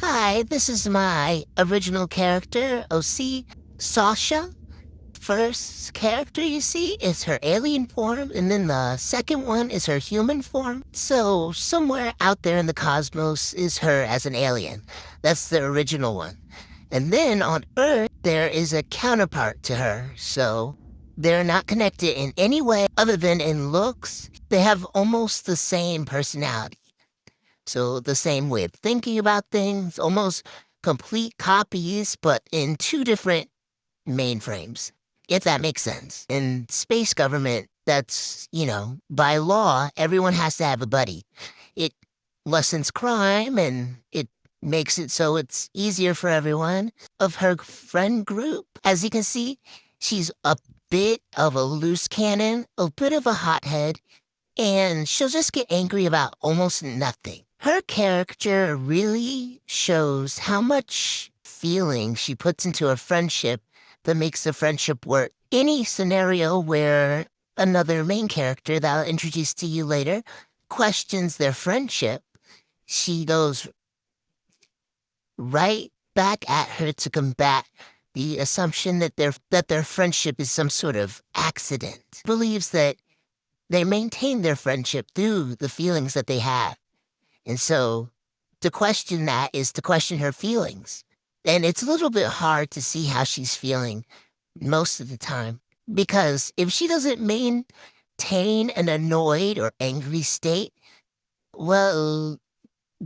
Hi, this is my original character, OC, Sasha. First character you see is her alien form, and then the second one is her human form. So somewhere out there in the cosmos is her as an alien. That's the original one. And then on Earth, there is a counterpart to her. So they're not connected in any way other than in looks. They have almost the same personality. So the same way of thinking about things, almost complete copies, but in two different mainframes, if that makes sense. In space government, by law, everyone has to have a buddy. It lessens crime and it makes it so it's easier for everyone. Of her friend group, as you can see, she's a bit of a loose cannon, a bit of a hothead, and she'll just get angry about almost nothing. Her character really shows how much feeling she puts into a friendship that makes the friendship work. Any scenario where another main character that I'll introduce to you later questions their friendship, she goes right back at her to combat the assumption that their friendship is some sort of accident. Believes that they maintain their friendship through the feelings that they have. And so to question that is to question her feelings. And it's a little bit hard to see how she's feeling most of the time. Because if she doesn't maintain an annoyed or angry state, well,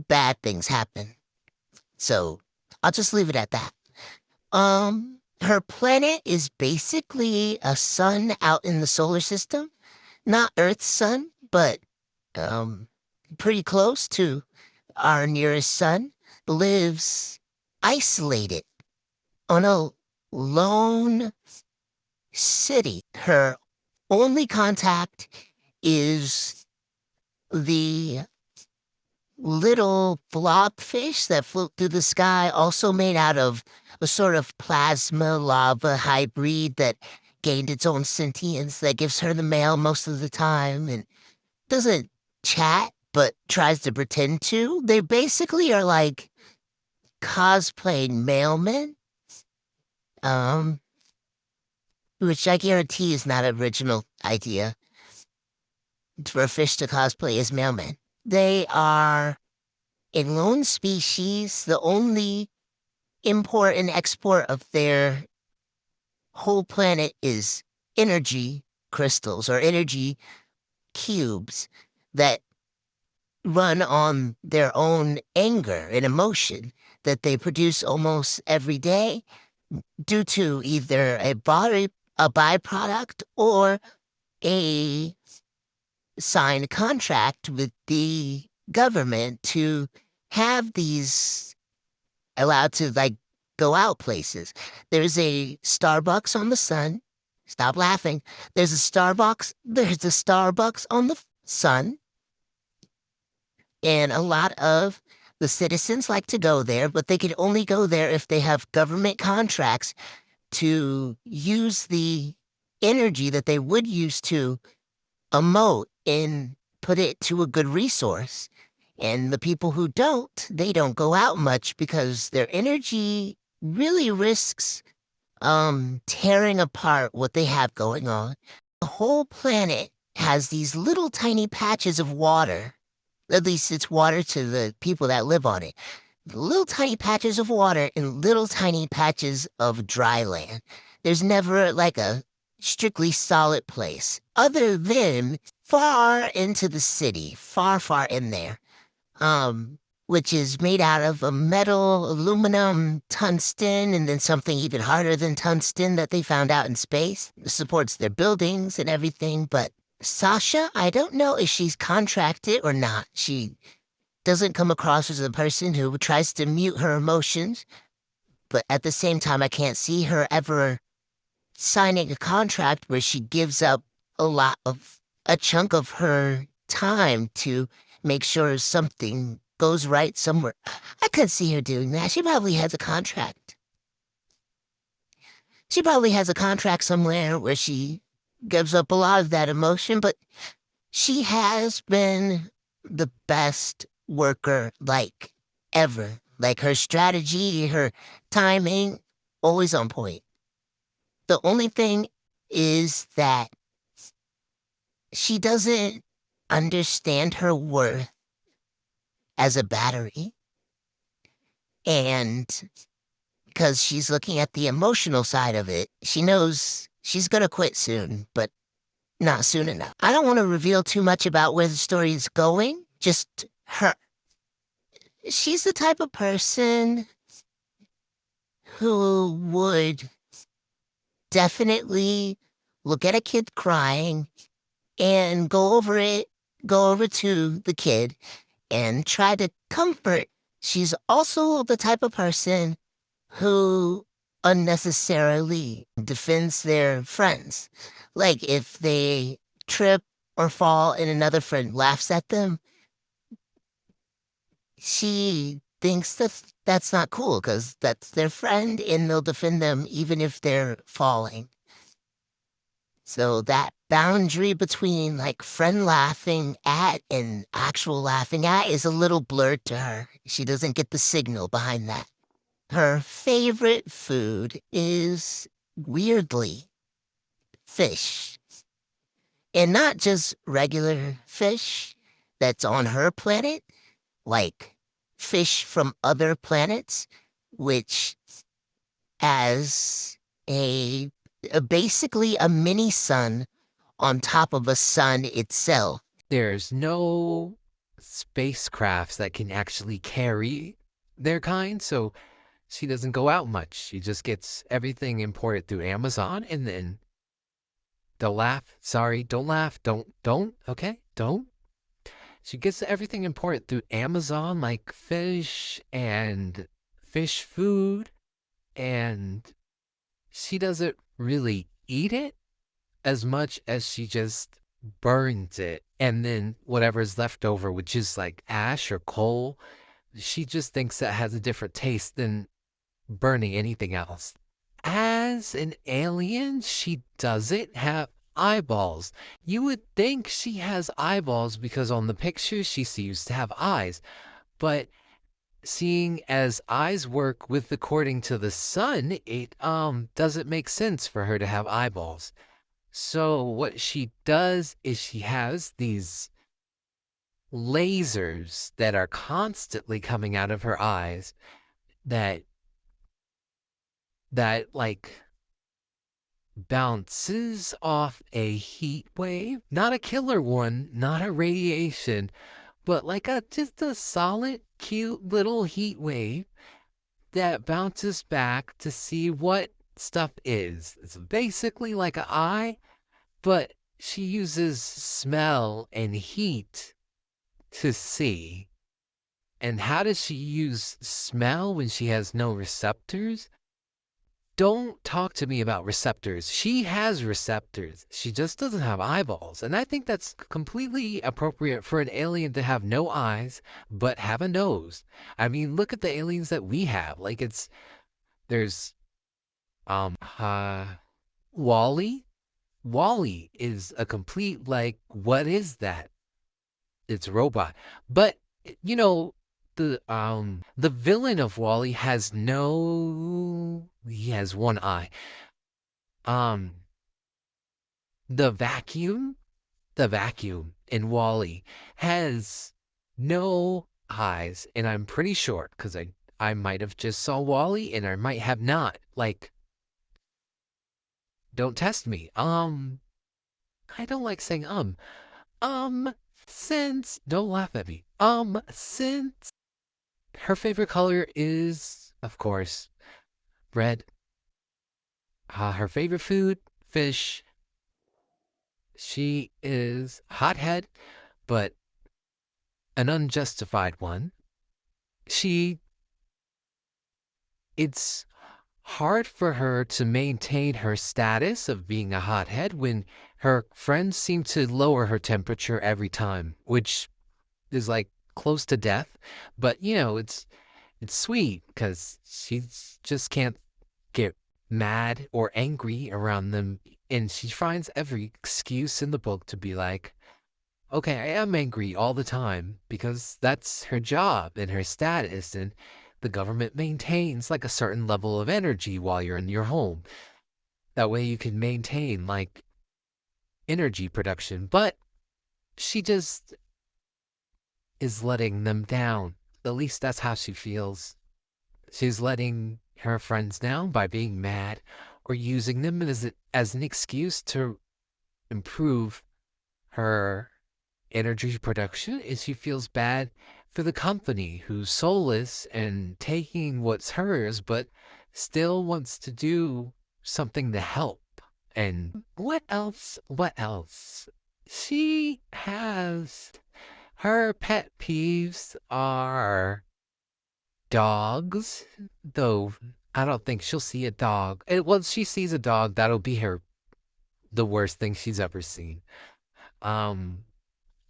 bad things happen. So I'll just leave it at that. Her planet is basically a sun out in the solar system. Not Earth's sun, but um, pretty close to our nearest sun, lives isolated on a lone city. Her only contact is the little blobfish that float through the sky, also made out of a sort of plasma lava hybrid that gained its own sentience that gives her the mail most of the time and doesn't chat but tries to pretend to. They basically are like cosplaying mailmen, um, which I guarantee is not an original idea for a fish to cosplay as mailmen. They are a lone species. The only import and export of their whole planet is energy crystals or energy cubes that run on their own anger and emotion that they produce almost every day due to either a byproduct or a signed contract with the government to have these allowed to go out places. There's a Starbucks on the sun. Stop laughing. There's a Starbucks on the sun, and a lot of the citizens like to go there, but they can only go there if they have government contracts to use the energy that they would use to emote and put it to a good resource. And the people who don't, they don't go out much because their energy really risks tearing apart what they have going on. The whole planet has these little tiny patches of water. At least it's water to the people that live on it. Little tiny patches of water and little tiny patches of dry land. There's never like a strictly solid place other than far into the city, far, far in there, which is made out of a metal, aluminum, tungsten, and then something even harder than tungsten that they found out in space. It supports their buildings and everything, but Sasha, I don't know if she's contracted or not. She doesn't come across as a person who tries to mute her emotions, but at the same time, I can't see her ever signing a contract where she gives up a chunk of her time to make sure something goes right somewhere. I could see her doing that. She probably has a contract. She probably has a contract somewhere where she gives up a lot of that emotion, but she has been the best worker, like, ever. Like her strategy, her timing, always on point. The only thing is that she doesn't understand her worth as a battery. And because she's looking at the emotional side of it, she knows she's going to quit soon, but not soon enough. I don't want to reveal too much about where the story is going. Just her. She's the type of person who would definitely look at a kid crying and go over to the kid and try to comfort. She's also the type of person who unnecessarily defends their friends. Like if they trip or fall and another friend laughs at them, she thinks that's not cool because that's their friend and they'll defend them even if they're falling. So that boundary between like friend laughing at and actual laughing at is a little blurred to her. She doesn't get the signal behind that. Her favorite food is weirdly fish. And not just regular fish that's on her planet, like fish from other planets, which has a, basically a mini sun on top of a sun itself. There's no spacecrafts that can actually carry their kind, so she doesn't go out much. She just gets everything imported through Amazon, and then they'll laugh. Sorry, don't laugh. Don't. Okay, don't. She gets everything imported through Amazon, like fish and fish food, and she doesn't really eat it as much as she just burns it. And then whatever's left over, which is like ash or coal, she just thinks that has a different taste than burning anything else. As an alien, she doesn't have eyeballs. You would think she has eyeballs because on the picture she seems to have eyes. But seeing as eyes work with according to the sun, it doesn't make sense for her to have eyeballs. So what she does is she has these lasers that are constantly coming out of her eyes that like bounces off a heat wave, not a killer one, not a radiation, but like a just a solid cute little heat wave that bounces back to see what stuff is. It's basically like an eye, but she uses smell and heat to see. And how does she use smell when she has no receptors? Don't talk to me about receptors. She has receptors. She just doesn't have eyeballs. And I think that's completely appropriate for an alien to have no eyes, but have a nose. I mean, look at the aliens that we have. Like there's, Wally. Wally is a complete, like, what is that? It's a robot. But you know, the villain of Wally has no he has one eye. Um the vacuum, the vacuum in Wally has no eyes, and I'm pretty sure because I might have just saw Wally and I might have not. Like, don't test me. I don't like saying um since don't laugh at me. Since her favorite color is, of course, red. Her favorite food, fish. She is hothead, but an unjustified one. She, it's hard for her to maintain her status of being a hothead when her friends seem to lower her temperature every time, which is like close to death. But it's sweet because she just can't get mad or angry around them. And she finds every excuse in the book to be like, okay, I am angry all the time because that's her job and her status. And the government maintains like a certain level of energy while you're in your home. That way you can maintain like energy production. But she just is letting them down. At least that's how she feels. She's letting her friends down by being mad or using them as an excuse to improve her energy production. And she feels bad for the company who's soulless and taking what's hers, but still wants to do something to help. And what else? What else? She has her pet peeves are dogs, though I don't think she'll see a dog. Once she sees a dog, that'll be her the worst thing she's ever seen. Um,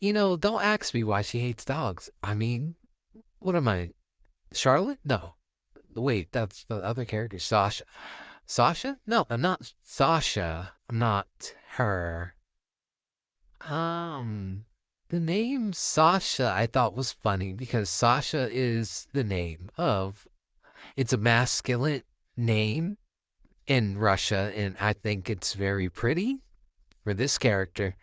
don't ask me why she hates dogs. I mean, what am I, Charlotte? No. Wait, that's the other character, Sasha. Sasha? No, I'm not Sasha. I'm not her. Um, the name Sasha I thought was funny because Sasha is the name of, it's a masculine name in Russia, and I think it's very pretty for this character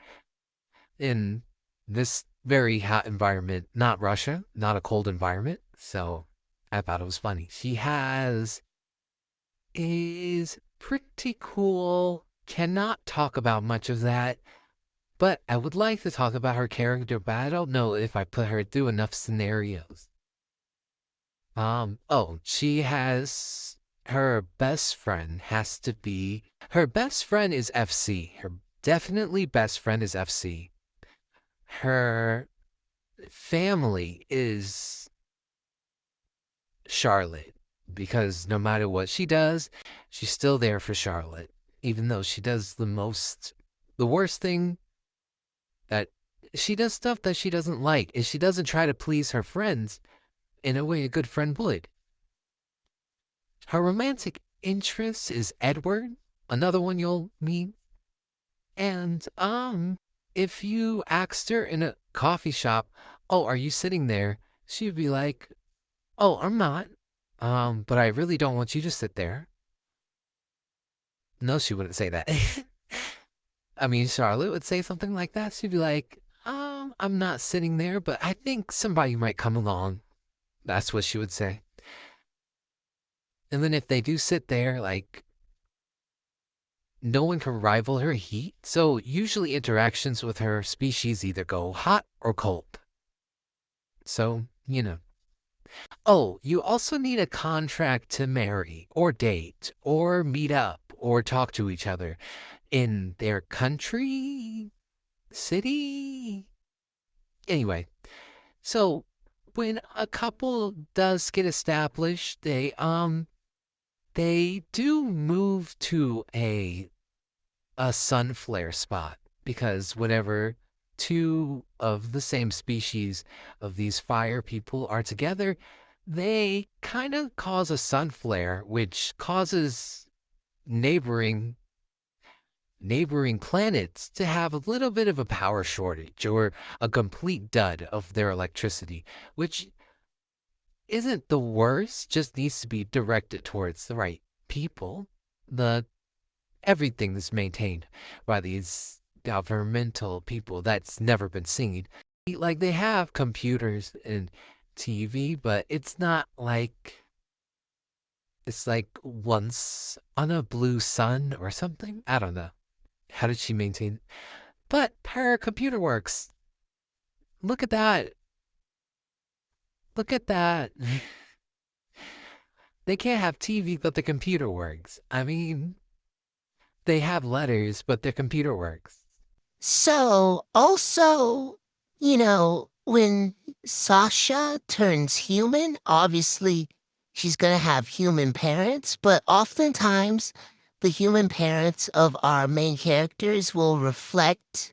in this very hot environment, not Russia, not a cold environment. So I thought it was funny. She is pretty cool. Cannot talk about much of that, but I would like to talk about her character, but I don't know if I put her through enough scenarios. Oh, she has her best friend has to be her best friend is FC. Her definitely best friend is FC. Her family is Charlotte because no matter what she does, she's still there for Charlotte. Even though she does the worst thing that she does stuff that she doesn't like, is she doesn't try to please her friends in a way a good friend would. Her romantic interest is Edward, another one you'll meet. And if you asked her in a coffee shop, "Oh, are you sitting there?" She'd be like, "Oh, I'm not. But I really don't want you to sit there." No, she wouldn't say that. I mean, Charlotte would say something like that. She'd be like, I'm not sitting there, but I think somebody might come along. That's what she would say. And then if they do sit there, like, no one can rival her heat. So usually interactions with her species either go hot or cold. So. Oh, you also need a contract to marry or date or meet up or talk to each other in their country, city. Anyway, so when a couple does get established, they do move to a sun flare spot because whenever two of the same species of these fire people are together, they kind of cause a sun flare, which causes neighboring neighboring planets to have a little bit of a power shortage or a complete dud of their electricity, which isn't the worst, just needs to be directed towards the right people. The Everything is maintained by these governmental people that's never been seen. Like they have computers and TV, but it's like once on a blue sun or something. I don't know. How did she maintain? But her computer works. Look at that. Look at that. They can't have TV, but the computer works. I mean, they have letters, but their computer works. So, also, when Sasha turns human, obviously she's going to have human parents, but oftentimes the human parents of our main characters will reflect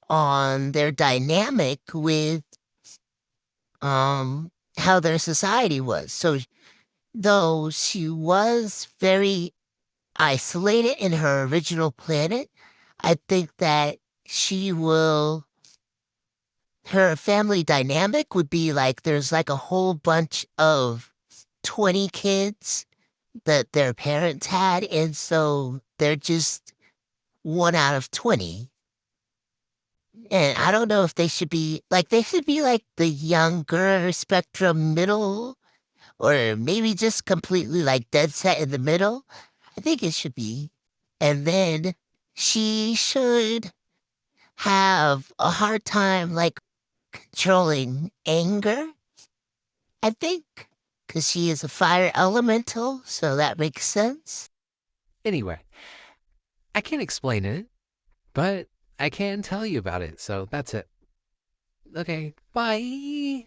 on their dynamic with how their society was. So, though she was very isolated in her original planet, I think that she will her family dynamic would be like there's like a whole bunch of 20 kids that their parents had, and so they're just one out of 20. And I don't know if they should be like the younger spectrum middle, or maybe just completely like dead set in the middle. I think it should be. And then she should have a hard time like controlling anger, I think, because she is a fire elemental, so that makes sense. Anyway, I can't explain it, but I can tell you about it, so that's it. Okay, bye.